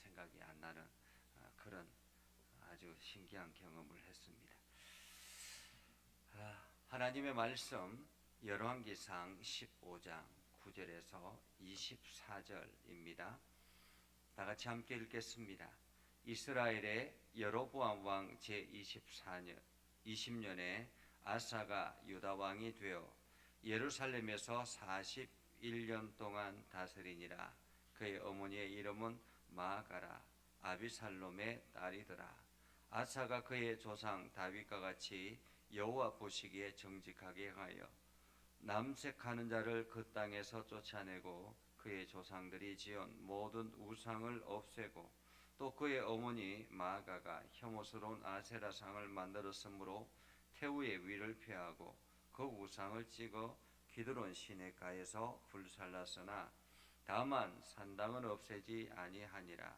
생각이 안 나는 그런 아주 신기한 경험을 했습니다. 하나님의 말씀 열왕기상 15장 9절에서 24절입니다. 다 같이 함께 읽겠습니다. 이스라엘의 여로보암 왕 제24년 20년에 아사가 유다 왕이 되어 예루살렘에서 41년 동안 다스리니라. 그의 어머니의 이름은 마아가라 아비살롬의 딸이더라. 아사가 그의 조상 다윗과 같이 여호와 보시기에 정직하게 행하여 남색하는 자를 그 땅에서 쫓아내고 그의 조상들이 지은 모든 우상을 없애고 또 그의 어머니 마아가가 혐오스러운 아세라상을 만들었으므로 태우의 위를 폐하고 그 우상을 찍어 기드론 시내가에서 불살랐으나 다만 산당은 없애지 아니하니라.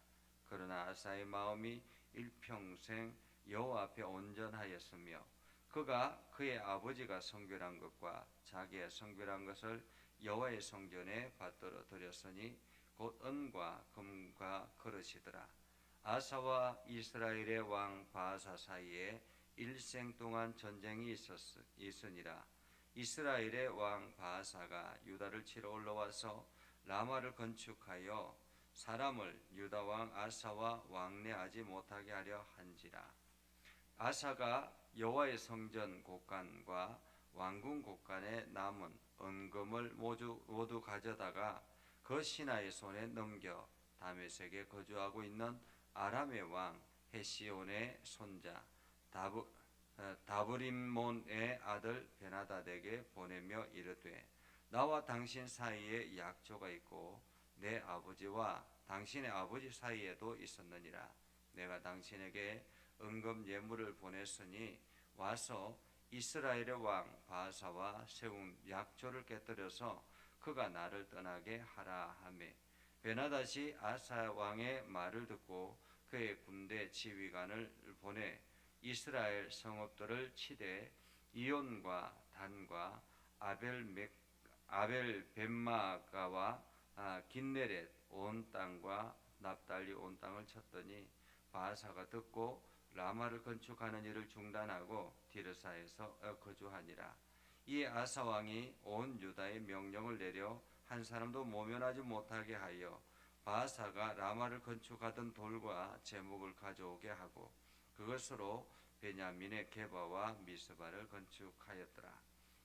그러나 아사의 마음이 일평생 여호와 앞에 온전하였으며 그가 그의 아버지가 성결한 것과 자기의 성결한 것을 여호와의 성전에 받들어 드렸으니 곧 은과 금과 그릇이더라. 아사와 이스라엘의 왕 바하사 사이에 일생 동안 전쟁이 있으니라. 이스라엘의 왕 바하사가 유다를 치러 올라와서 라마를 건축하여 사람을 유다 왕 아사와 왕래하지 못하게 하려 한지라. 아사가 여호와의 성전 곳간과 왕궁 곳간에 남은 은금을 모두 가져다가 그 신하의 손에 넘겨 다메섹에 거주하고 있는 아람의 왕 헤시온의 손자 다브림몬의 아들 베나다덱에게 보내며 이르되 나와 당신 사이에 약조가 있고 내 아버지와 당신의 아버지 사이에도 있었느니라. 내가 당신에게 은금 예물을 보냈으니 와서 이스라엘의 왕 바하사와 세운 약조를 깨뜨려서 그가 나를 떠나게 하라 하매 베나닷이 아사 왕의 말을 듣고 그의 군대 지휘관을 보내 이스라엘 성읍들을 치되 이온과 단과 아벨벳마가와 긴네렛 온 땅과 납달리 온 땅을 쳤더니 바하사가 듣고 라마를 건축하는 일을 중단하고 디르사에서 거주하니라. 이에 아사 왕이 온 유다에 명령을 내려 한 사람도 모면하지 못하게 하여 바하사가 라마를 건축하던 돌과 제목을 가져오게 하고 그것으로 베냐민의 게바와 미스바를 건축하였더라.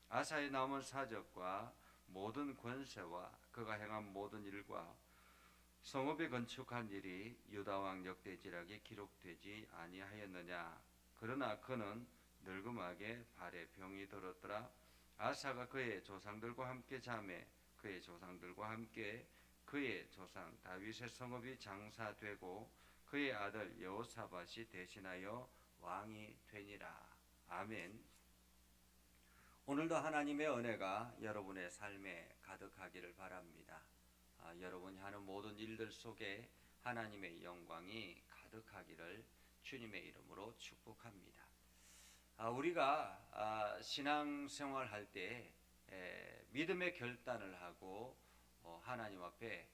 아사의 남은 사적과 모든 권세와 그가 행한 모든 일과 성읍에 건축한 일이 유다왕 역대지락에 기록되지 아니하였느냐. 그러나 그는 늙음하게 발에 병이 들었더라. 아사가 그의 조상들과 함께 자매 그의 조상들과 함께 그의 조상 다윗의 성읍이 장사되고 그의 아들 여호사밧이 대신하여 왕이 되니라. 아멘. 오늘도 하나님의 은혜가 여러분의 삶에 가득하기를 바랍니다. 여러분이 하는 모든 일들 속에 하나님의 영광이 가득하기를 주님의 이름으로 축복합니다. 우리가 신앙생활 할 때 믿음의 결단을 하고 하나님 앞에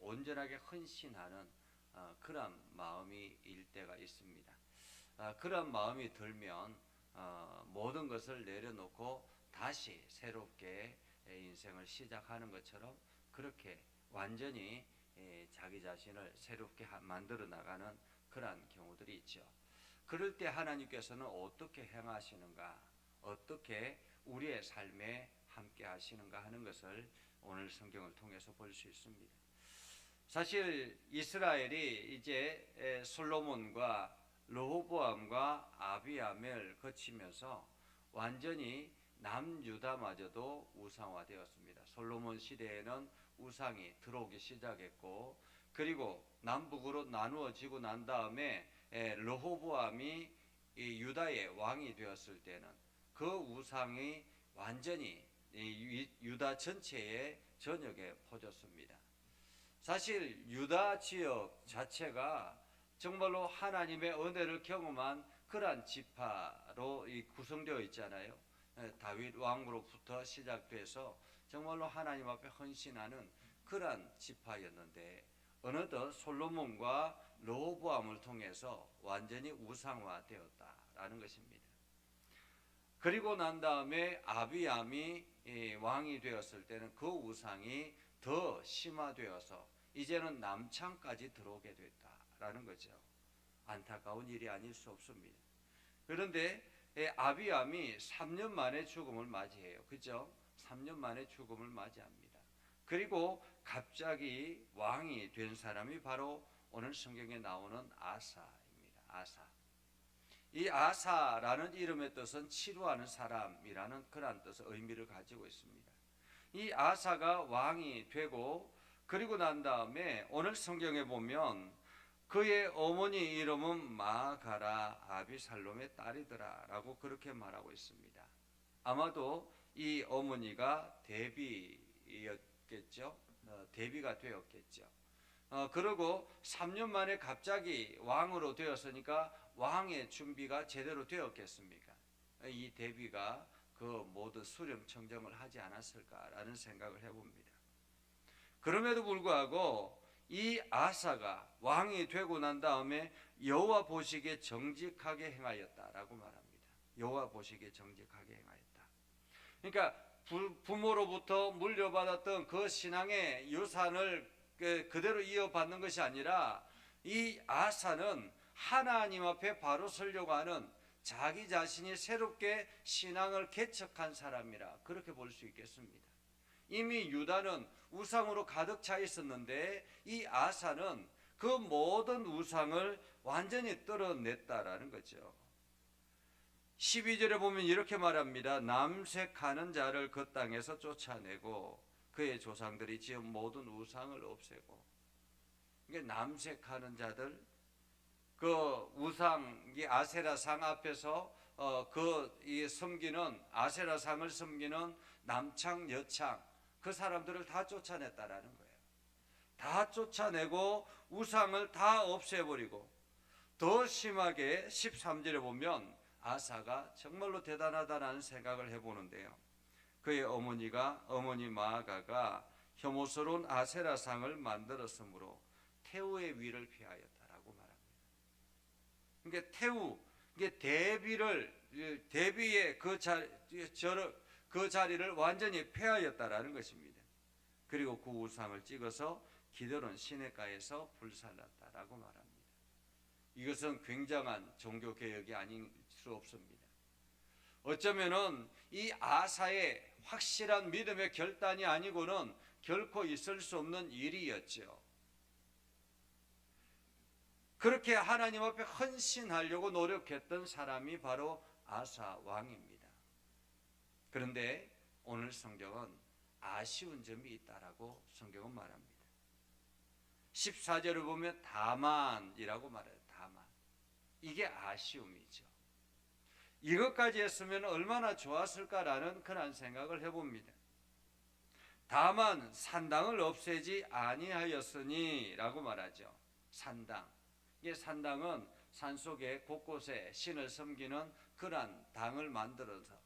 온전하게 헌신하는 그런 마음이 일 때가 있습니다. 그런 마음이 들면 모든 것을 내려놓고 다시 새롭게 인생을 시작하는 것처럼 그렇게 완전히 자기 자신을 새롭게 만들어 나가는 그러한 경우들이 있죠. 그럴 때 하나님께서는 어떻게 행하시는가, 어떻게 우리의 삶에 함께 하시는가 하는 것을 오늘 성경을 통해서 볼 수 있습니다. 사실 이스라엘이 이제 솔로몬과 르호보암과 아비야멜을 거치면서 완전히 남유다마저도 우상화되었습니다. 솔로몬 시대에는 우상이 들어오기 시작했고 그리고 남북으로 나누어지고 난 다음에 르호보암이 유다의 왕이 되었을 때는 그 우상이 완전히 유다 전체에 전역에 퍼졌습니다. 사실 유다 지역 자체가 정말로 하나님의 은혜를 경험한 그러한 지파로 구성되어 있잖아요. 다윗 왕으로부터 시작돼서 정말로 하나님 앞에 헌신하는 그러한 지파였는데 어느덧 솔로몬과 르호보암을 통해서 완전히 우상화되었다라는 것입니다. 그리고 난 다음에 아비암이 왕이 되었을 때는 그 우상이 더 심화되어서 이제는 남창까지 들어오게 됐다라는 거죠. 안타까운 일이 아닐 수 없습니다. 그런데 아비암이 3년 만에 죽음을 맞이해요. 그죠? 3년 만에 죽음을 맞이합니다. 그리고 갑자기 왕이 된 사람이 바로 오늘 성경에 나오는 아사입니다. 아사. 이 아사라는 이름의 뜻은 치루하는 사람이라는 그런 뜻의 의미를 가지고 있습니다. 이 아사가 왕이 되고 그리고 난 다음에 오늘 성경에 보면 그의 어머니 이름은 마가라 아비살롬의 딸이더라 라고 그렇게 말하고 있습니다. 아마도 이 어머니가 데비였겠죠. 데비가 되었겠죠. 그리고 3년 만에 갑자기 왕으로 되었으니까 왕의 준비가 제대로 되었겠습니까? 이 데비가 그 모든 수렴 청정을 하지 않았을까라는 생각을 해봅니다. 그럼에도 불구하고 이 아사가 왕이 되고 난 다음에 여호와 보시기에 정직하게 행하였다라고 말합니다. 여호와 보시기에 정직하게 행하였다. 그러니까 부모로부터 물려받았던 그 신앙의 유산을 그대로 이어받는 것이 아니라 이 아사는 하나님 앞에 바로 서려고 하는 자기 자신이 새롭게 신앙을 개척한 사람이라 그렇게 볼 수 있겠습니다. 이미 유다는 우상으로 가득 차 있었는데 이 아사는 그 모든 우상을 완전히 떨어냈다라는 거죠. 12절에 보면 이렇게 말합니다. 남색하는 자를 그 땅에서 쫓아내고 그의 조상들이 지은 모든 우상을 없애고. 이게 남색하는 자들, 그 우상, 이 아세라 상 앞에서 이 섬기는 아세라 상을 섬기는 남창 여창 그 사람들을 다 쫓아냈다라는 거예요. 다 쫓아내고 우상을 다 없애버리고 더 심하게 13절에 보면 아사가 정말로 대단하다는 생각을 해보는데요. 그의 어머니 마아가가 혐오스러운 아세라상을 만들었으므로 태우의 위를 피하였다라고 말합니다. 그러니까 이게 대비의 그 자리를 완전히 폐하였다라는 것입니다. 그리고 그 우상을 찍어서 기드론 시내가에서 불살랐다라고 말합니다. 이것은 굉장한 종교 개혁이 아닐 수 없습니다. 어쩌면은 이 아사의 확실한 믿음의 결단이 아니고는 결코 있을 수 없는 일이었죠. 그렇게 하나님 앞에 헌신하려고 노력했던 사람이 바로 아사 왕입니다. 그런데 오늘 성경은 아쉬운 점이 있다라고 성경은 말합니다. 14절을 보면 다만이라고 말해요. 다만. 이게 아쉬움이죠. 이것까지 했으면 얼마나 좋았을까라는 그런 생각을 해봅니다. 다만 산당을 없애지 아니하였으니 라고 말하죠. 산당. 이 산당은 산속에 곳곳에 신을 섬기는 그러한 당을 만들어서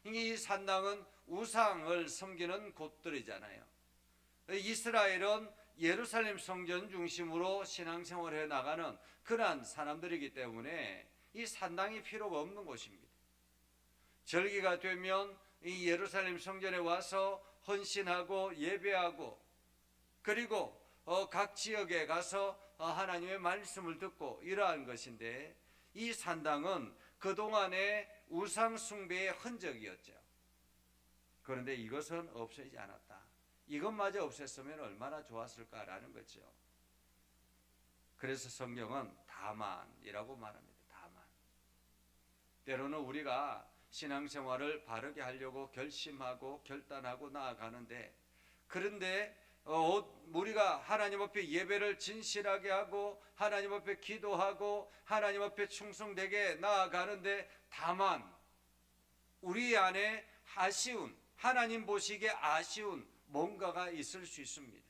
이 산당은 우상을 섬기는 곳들이잖아요. 이스라엘은 예루살렘 성전 중심으로 신앙생활을 해나가는 그러한 사람들이기 때문에 이 산당이 필요가 없는 곳입니다. 절기가 되면 이 예루살렘 성전에 와서 헌신하고 예배하고 그리고 각 지역에 가서 하나님의 말씀을 듣고 이러한 것인데 이 산당은 그동안의 우상 숭배의 흔적이었죠. 그런데 이것은 없어지지 않았다. 이것마저 없앴으면 얼마나 좋았을까라는 거죠. 그래서 성경은 다만이라고 말합니다. 다만. 때로는 우리가 신앙생활을 바르게 하려고 결심하고 결단하고 나아가는데 그런데 우리가 하나님 앞에 예배를 진실하게 하고 하나님 앞에 기도하고 하나님 앞에 충성되게 나아가는데 다만 우리 안에 아쉬운 하나님 보시기에 아쉬운 뭔가가 있을 수 있습니다.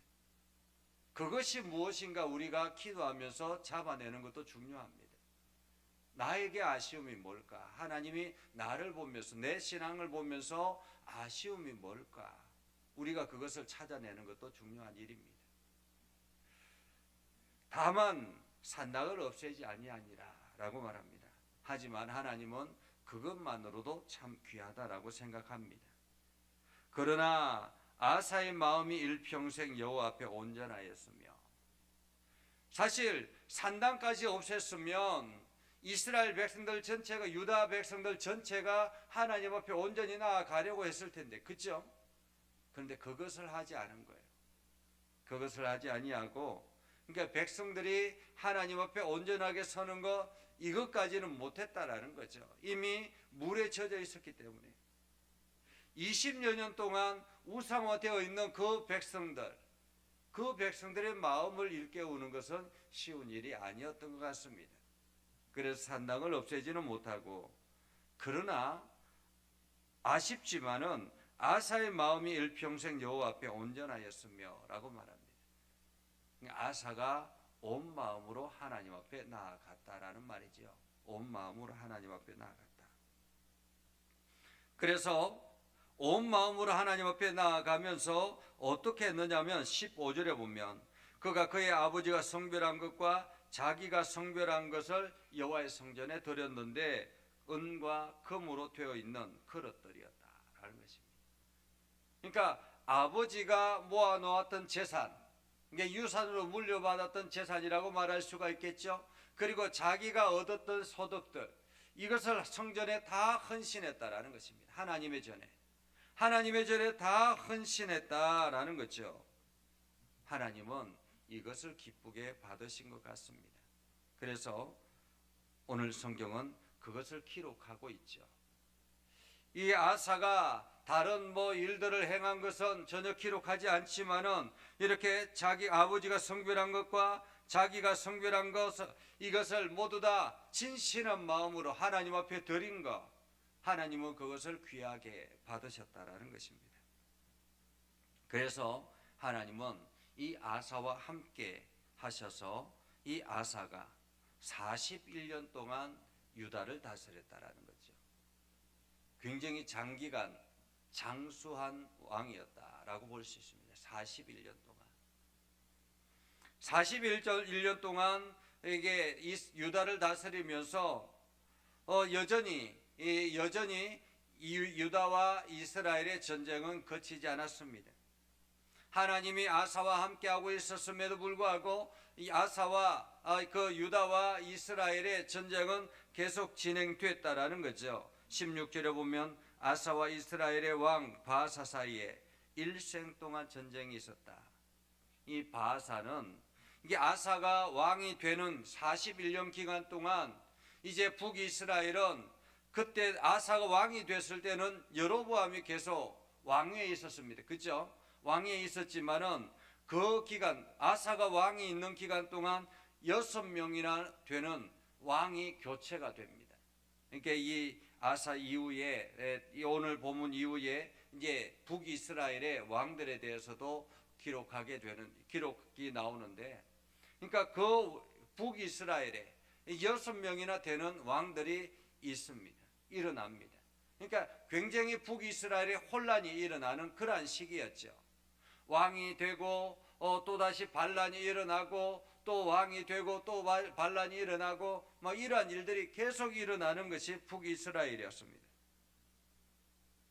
그것이 무엇인가 우리가 기도하면서 잡아내는 것도 중요합니다. 나에게 아쉬움이 뭘까? 하나님이 나를 보면서 내 신앙을 보면서 아쉬움이 뭘까? 우리가 그것을 찾아내는 것도 중요한 일입니다. 다만 산당을 없애지 아니하니라라고 말합니다. 하지만 하나님은 그것만으로도 참 귀하다라고 생각합니다. 그러나 아사의 마음이 일평생 여호와 앞에 온전하였으며, 사실 산당까지 없앴으면 이스라엘 백성들 전체가, 유다 백성들 전체가 하나님 앞에 온전히 나아가려고 했을 텐데, 그렇죠? 그런데 그것을 하지 않은 거예요. 그것을 하지 아니하고, 그러니까 백성들이 하나님 앞에 온전하게 서는 거, 이것까지는 못했다라는 거죠. 이미 물에 젖어 있었기 때문에. 20여 년 동안 우상화되어 있는 그 백성들의 마음을 일깨우는 것은 쉬운 일이 아니었던 것 같습니다. 그래서 산당을 없애지는 못하고, 그러나 아쉽지만은 아사의 마음이 일평생 여호와 앞에 온전하였으며 라고 말합니다. 아사가 온 마음으로 하나님 앞에 나아갔다라는 말이죠. 온 마음으로 하나님 앞에 나아갔다. 그래서 온 마음으로 하나님 앞에 나아가면서 어떻게 했느냐면 15절에 보면, 그가 그의 아버지가 성별한 것과 자기가 성별한 것을 여호와의 성전에 드렸는데 은과 금으로 되어 있는 그릇들이었다라는 것입니다. 그러니까 아버지가 모아놓았던 재산, 이게 유산으로 물려받았던 재산이라고 말할 수가 있겠죠. 그리고 자기가 얻었던 소득들, 이것을 성전에 다 헌신했다라는 것입니다. 하나님의 전에 다 헌신했다라는 거죠. 하나님은 이것을 기쁘게 받으신 것 같습니다. 그래서 오늘 성경은 그것을 기록하고 있죠. 이 아사가 다른 일들을 행한 것은 전혀 기록하지 않지만은, 이렇게 자기 아버지가 성별한 것과 자기가 성별한 것, 이것을 모두 다 진실한 마음으로 하나님 앞에 드린 것, 하나님은 그것을 귀하게 받으셨다라는 것입니다. 그래서 하나님은 이 아사와 함께 하셔서 이 아사가 41년 동안 유다를 다스렸다라는 거죠. 굉장히 장기간 장수한 왕이었다라고 볼 수 있습니다. 41년 동안. 41년 동안 이게 유다를 다스리면서 여전히 유다와 이스라엘의 전쟁은 그치지 않았습니다. 하나님이 아사와 함께하고 있었음에도 불구하고 이 아사와 그 유다와 이스라엘의 전쟁은 계속 진행됐다라는 거죠. 16절에 보면 아사와 이스라엘의 왕 바하사 사이에 일생 동안 전쟁이 있었다. 이 바하사는, 이게 아사가 왕이 되는 41년 기간 동안 이제 북이스라엘은, 그때 아사가 왕이 됐을 때는 여로보암이 계속 왕위에 있었습니다. 그렇죠? 왕위에 있었지만은 그 기간, 아사가 왕이 있는 기간 동안 6명이나 되는 왕이 교체가 됩니다. 그러니까 이 아사 이후에, 오늘 본문 이후에 이제 북이스라엘의 왕들에 대해서도 기록이 나오는데, 그러니까 그 북이스라엘에 6명이나 되는 왕들이 일어납니다. 그러니까 굉장히 북이스라엘에 혼란이 일어나는 그러한 시기였죠. 왕이 되고 또다시 반란이 일어나고, 또 왕이 되고 또 반란이 일어나고, 이러한 일들이 계속 일어나는 것이 북이스라엘이었습니다.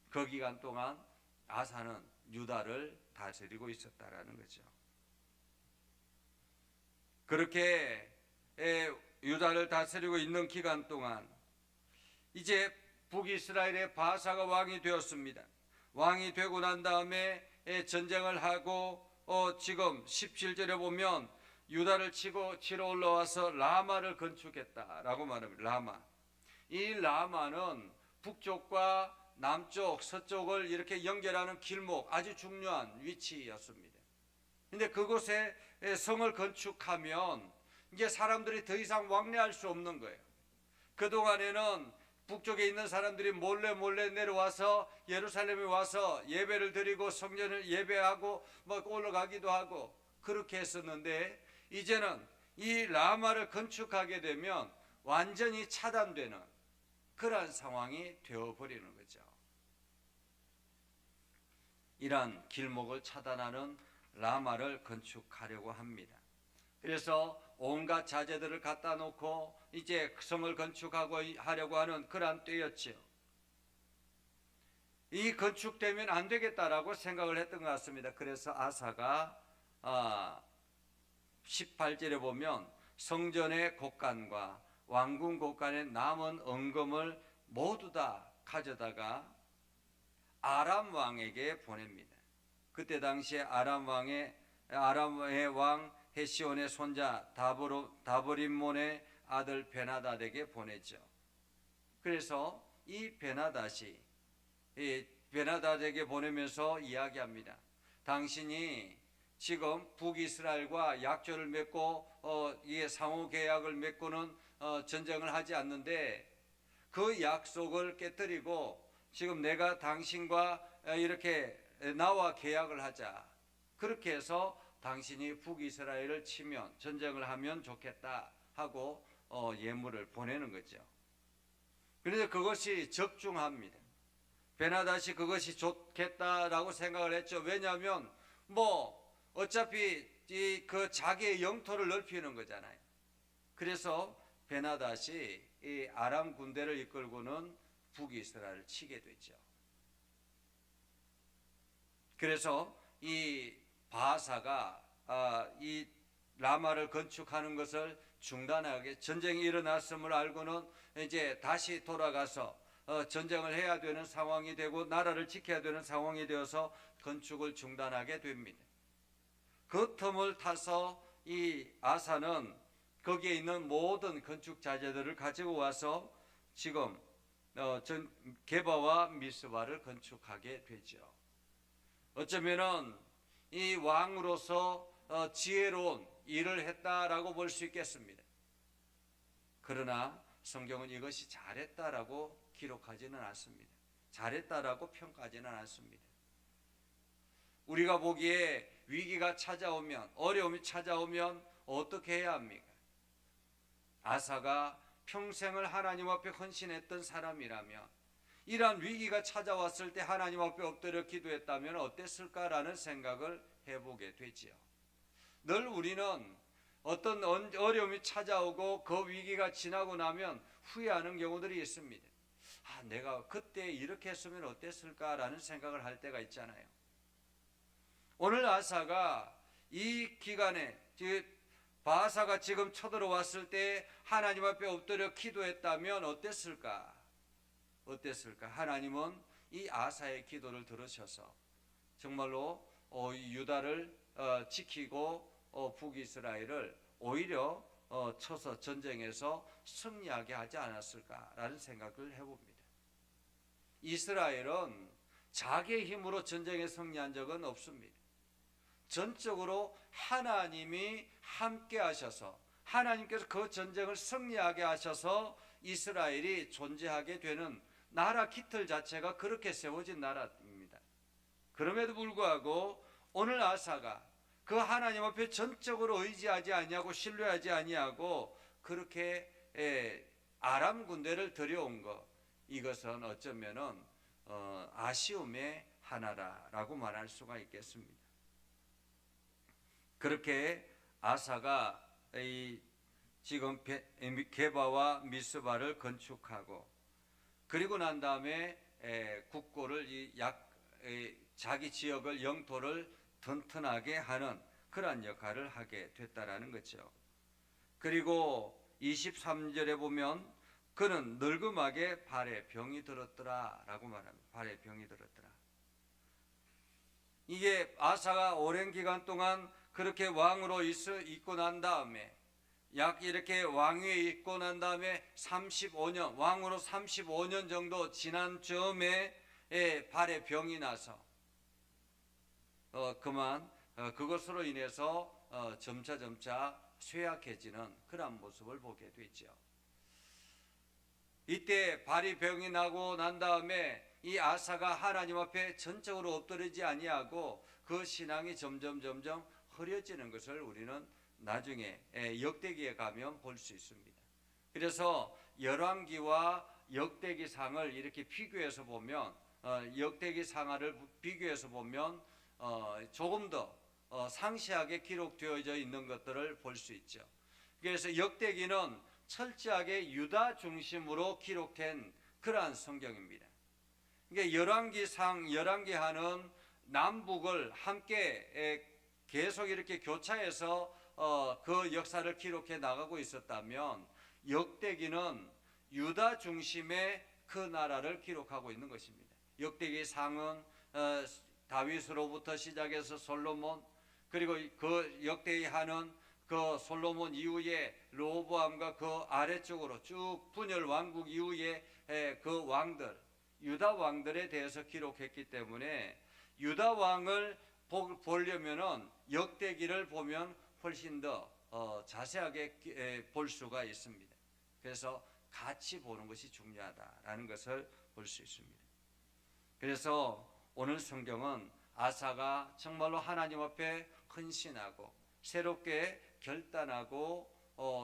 그 기간 동안 아사는 유다를 다스리고 있었다라는 거죠. 그렇게 유다를 다스리고 있는 기간 동안 이제 북이스라엘의 바사가 왕이 되었습니다. 왕이 되고 난 다음에 전쟁을 하고, 지금 17절에 보면 유다를 치러 올라와서 라마를 건축했다라고 말합니다. 라마. 이 라마는 북쪽과 남쪽, 서쪽을 이렇게 연결하는 길목, 아주 중요한 위치였습니다. 근데 그곳에 성을 건축하면 이제 사람들이 더 이상 왕래할 수 없는 거예요. 그동안에는 북쪽에 있는 사람들이 몰래 내려와서 예루살렘에 와서 예배를 드리고 성전을 예배하고 올라가기도 하고 그렇게 했었는데, 이제는 이 라마를 건축하게 되면 완전히 차단되는 그러한 상황이 되어버리는 거죠. 이러한 길목을 차단하는 라마를 건축하려고 합니다. 그래서 온갖 자재들을 갖다 놓고 이제 성을 건축하고 하려고 하는 그러한 때였지요. 이 건축되면 안 되겠다라고 생각을 했던 것 같습니다. 그래서 아사가 18절에 보면 성전의 곳간과 왕궁 곳간에 남은 은금을 모두 다 가져다가 아람 왕에게 보냅니다. 그때 당시에 아람의 왕 헤시온의 손자 다보림몬의 아들 베나닷에게 보내죠. 그래서 이 베나닷에게 보내면서 이야기합니다. 당신이 지금 북이스라엘과 약조를 맺고 이게 상호 계약을 맺고는 전쟁을 하지 않는데 그 약속을 깨뜨리고 지금 내가 당신과 이렇게 나와 계약을 하자. 그렇게 해서 당신이 북이스라엘을 치면 전쟁을 하면 좋겠다 하고 예물을 보내는 거죠. 그런데 그것이 적중합니다. 베나닷이 그것이 좋겠다라고 생각을 했죠. 왜냐하면 어차피 그 자기의 영토를 넓히는 거잖아요. 그래서 베나닷이 이 아람 군대를 이끌고는 북이스라엘을 치게 되죠. 그래서 이 바하사가 이 라마를 건축하는 것을 중단하게, 전쟁이 일어났음을 알고는 이제 다시 돌아가서 전쟁을 해야 되는 상황이 되고 나라를 지켜야 되는 상황이 되어서 건축을 중단하게 됩니다. 그 틈을 타서 이 아사는 거기에 있는 모든 건축 자재들을 가지고 와서 지금 게바와 미스바를 건축하게 되죠. 어쩌면은 이 왕으로서 지혜로운 일을 했다라고 볼 수 있겠습니다. 그러나 성경은 이것이 잘했다라고 기록하지는 않습니다. 잘했다라고 평가하지는 않습니다. 우리가 보기에 위기가 찾아오면, 어려움이 찾아오면 어떻게 해야 합니까? 아사가 평생을 하나님 앞에 헌신했던 사람이라면 이러한 위기가 찾아왔을 때 하나님 앞에 엎드려 기도했다면 어땠을까라는 생각을 해보게 되지요. 늘 우리는 어떤 어려움이 찾아오고 그 위기가 지나고 나면 후회하는 경우들이 있습니다. 내가 그때 이렇게 했으면 어땠을까라는 생각을 할 때가 있잖아요. 오늘 아사가 이 기간에, 바하사가 지금 쳐들어왔을 때 하나님 앞에 엎드려 기도했다면 어땠을까? 하나님은 이 아사의 기도를 들으셔서 정말로 유다를 지키고 북이스라엘을 오히려 쳐서 전쟁에서 승리하게 하지 않았을까라는 생각을 해봅니다. 이스라엘은 자기의 힘으로 전쟁에 승리한 적은 없습니다. 전적으로 하나님이 함께 하셔서, 하나님께서 그 전쟁을 승리하게 하셔서 이스라엘이 존재하게 되는 나라 기틀 자체가 그렇게 세워진 나라입니다. 그럼에도 불구하고 오늘 아사가 그 하나님 앞에 전적으로 의지하지 아니하고 신뢰하지 아니하고 그렇게 아람 군대를 들여온 것, 이것은 어쩌면은 아쉬움의 하나라고 말할 수가 있겠습니다. 그렇게 아사가 지금 게바와 미스바를 건축하고, 그리고 난 다음에 국고를 자기 지역을, 영토를 튼튼하게 하는 그러한 역할을 하게 됐다라는 거죠. 그리고 23절에 보면 그는 늙음하게 발에 병이 들었더라라고 말합니다. 발에 병이 들었더라. 이게 아사가 오랜 기간 동안 그렇게 왕으로 있고 난 다음에, 약 이렇게 왕위에 있고 난 다음에 35년, 왕으로 35년 정도 지난 즈음에 발에 병이 나서 그것으로 인해서 점차 쇠약해지는 그런 모습을 보게 되죠. 이때 발이 병이 나고 난 다음에 이 아사가 하나님 앞에 전적으로 엎드리지 아니하고 그 신앙이 점점 흐려지는 것을 우리는 나중에 역대기에 가면 볼 수 있습니다. 그래서 열왕기와 역대기상을 이렇게 비교해서 보면, 역대기상하를 비교해서 보면 조금 더 상세하게 기록되어져 있는 것들을 볼 수 있죠. 그래서 역대기는 철저하게 유다 중심으로 기록된 그러한 성경입니다. 그러니까 열왕기하는 남북을 함께 계속 이렇게 교차해서 그 역사를 기록해 나가고 있었다면, 역대기는 유다 중심의 그 나라를 기록하고 있는 것입니다. 역대기 상은 다윗으로부터 시작해서 솔로몬, 그리고 그 역대기 하는 그 솔로몬 이후에 르호보암과 그 아래쪽으로 쭉 분열 왕국 이후에 그 왕들, 유다 왕들에 대해서 기록했기 때문에 유다 왕을 보려면은 역대기를 보면 훨씬 더 자세하게 볼 수가 있습니다. 그래서 같이 보는 것이 중요하다라는 것을 볼 수 있습니다. 그래서 오늘 성경은 아사가 정말로 하나님 앞에 헌신하고 새롭게 결단하고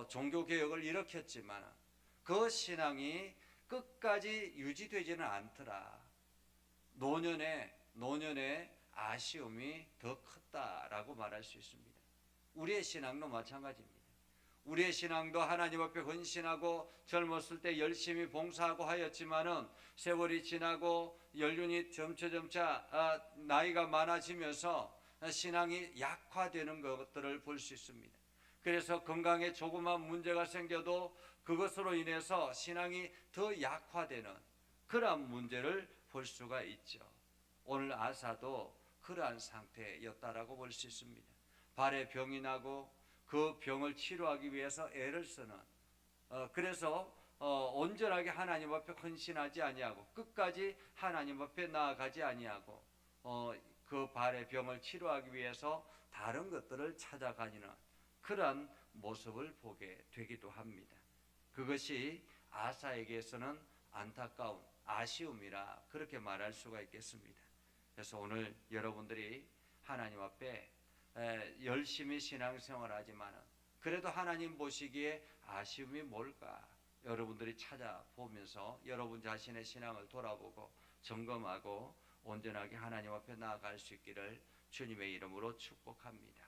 종교개혁을 일으켰지만 그 신앙이 끝까지 유지되지는 않더라. 노년의 아쉬움이 더 컸다라고 말할 수 있습니다. 우리의 신앙도 마찬가지입니다. 우리의 신앙도 하나님 앞에 헌신하고 젊었을 때 열심히 봉사하고 하였지만은 세월이 지나고 연륜이 점차 나이가 많아지면서 신앙이 약화되는 것들을 볼 수 있습니다. 그래서 건강에 조그만 문제가 생겨도 그것으로 인해서 신앙이 더 약화되는 그러한 문제를 볼 수가 있죠. 오늘 아사도 그러한 상태였다라고 볼 수 있습니다. 발에 병이 나고 그 병을 치료하기 위해서 애를 쓰는, 그래서 온전하게 하나님 앞에 헌신하지 아니하고 끝까지 하나님 앞에 나아가지 아니하고 그 발의 병을 치료하기 위해서 다른 것들을 찾아가는 그러한 모습을 보게 되기도 합니다. 그것이 아사에게서는 안타까운 아쉬움이라 그렇게 말할 수가 있겠습니다. 그래서 오늘 여러분들이 하나님 앞에 열심히 신앙생활하지만 그래도 하나님 보시기에 아쉬움이 뭘까? 여러분들이 찾아보면서 여러분 자신의 신앙을 돌아보고 점검하고 온전하게 하나님 앞에 나아갈 수 있기를 주님의 이름으로 축복합니다.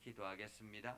기도하겠습니다.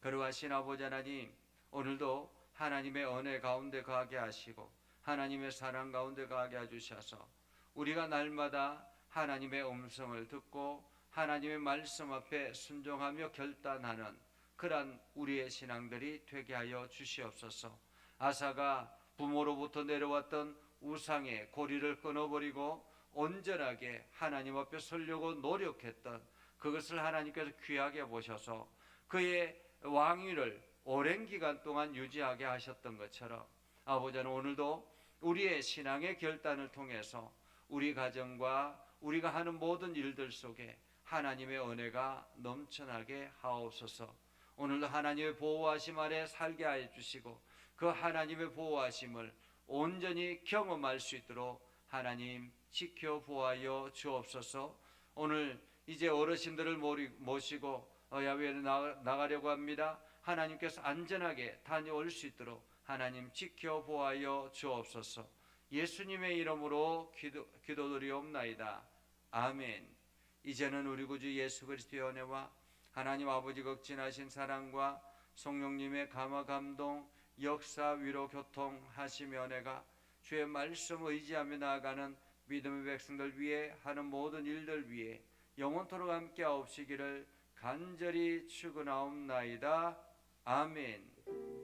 거룩하신 아버지 하나님, 오늘도 하나님의 은혜 가운데 가게 하시고 하나님의 사랑 가운데 가게 해주셔서 우리가 날마다 하나님의 음성을 듣고 하나님의 말씀 앞에 순종하며 결단하는 그러한 우리의 신앙들이 되게 하여 주시옵소서. 아사가 부모로부터 내려왔던 우상의 고리를 끊어버리고 온전하게 하나님 앞에 서려고 노력했던 그것을 하나님께서 귀하게 보셔서 그의 왕위를 오랜 기간 동안 유지하게 하셨던 것처럼 아버지는 오늘도 우리의 신앙의 결단을 통해서 우리 가정과 우리가 하는 모든 일들 속에 하나님의 은혜가 넘쳐나게 하옵소서. 오늘도 하나님의 보호하심 아래 살게 하여 주시고 그 하나님의 보호하심을 온전히 경험할 수 있도록 하나님 지켜 보하여 주옵소서. 오늘 이제 어르신들을 모시고 야외에 나가려고 합니다. 하나님께서 안전하게 다녀올 수 있도록 하나님 지켜 보하여 주옵소서. 예수님의 이름으로 기도드리옵나이다. 아멘. 이제는 우리 구주 예수 그리스도의 은혜와 하나님 아버지 극진하신 사랑과 성령님의 감화 감동 역사 위로 교통하심의 은혜가 주의 말씀 의지하며 나아가는 믿음의 백성들 위해 하는 모든 일들 위해 영원토록 함께 하옵시기를 간절히 축원하옵나이다. 아멘.